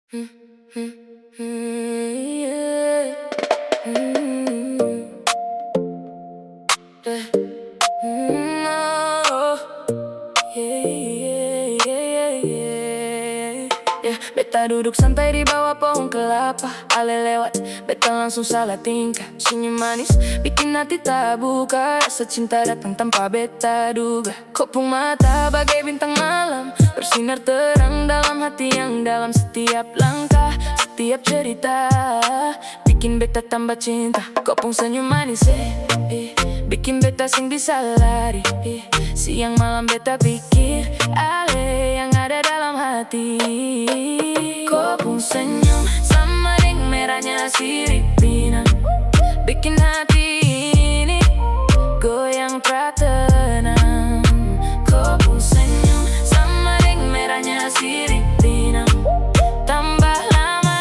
Hmm, hmm, yeah. Eh, oh, yeah, yeah, yeah. Beta duduk santai di bawah pohon kelapa. Ale lewat, beta langsung salah tingkah. Senyum manis, bikin hati tak buka. Rasa cinta datang tanpa beta duga. Kopong mata bagai bintang malam, bersinar terang dalam hati yang dalam. Setiap langkah, setiap cerita, bikin beta tambah cinta. Kopong senyum manis, bikin beta sing bisa lari. Siang malam beta pikir ale yang ada dalam hati. Kopong senyum sama ring merahnya sirip pinang, bikin hati ini goyang tak tenang. Kopong senyum sama ring merahnya sirip pinang, tambah lama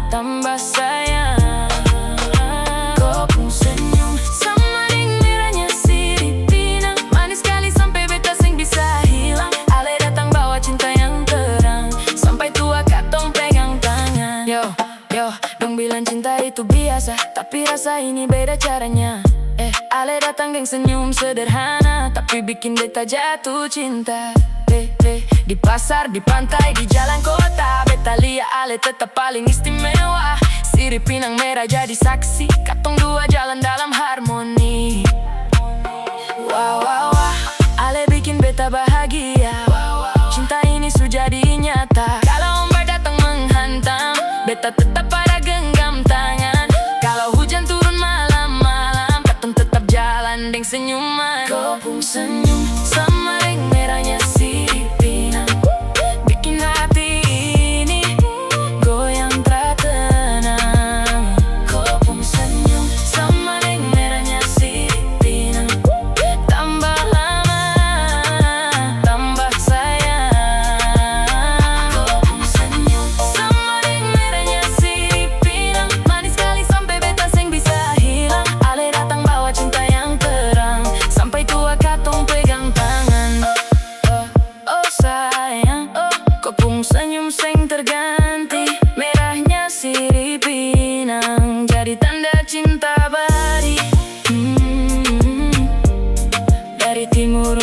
tambah sayang. Kopong senyum sama ring merahnya sirip pinang, manis sekali sampai beta sing bisa hilang. Ale datang bawa cinta yang terang, sampai tua katong pegang tangan. Yo, dong bilang cinta itu biasa, tapi rasa ini beda caranya. Ale datang geng senyum sederhana, tapi bikin beta jatuh cinta. Di pasar, di pantai, di jalan kota, beta liat ale tetap paling istimewa. Sirip pinang merah jadi saksi, katong dua jalan dalam harmoni. Wow, wow, wow, ale bikin beta bahagia. Cinta ini sudah jadi nyata. Kalau ombak datang menghantam, beta tetap pada genggam tangan. Kalau hujan turun malam-malam, katong tetap jalan deng senyuman. Kopong senyum sama ring merahnya sirip pinang, bikin hati ini goyang tak tenang. Kopong senyum sama ring merahnya sirip pinang, tambah lama tambah sayang. Kopong senyum sama ring merahnya sirip pinang, manis sekali sampai beta sing bisa hilang. Ale datang bawa cinta yang terang, sampai tua katong pegang tangan. Oh sayang, kopong senyum sing terganti, merahnya sirip pinang jadi tanda cinta abadi. Dari timur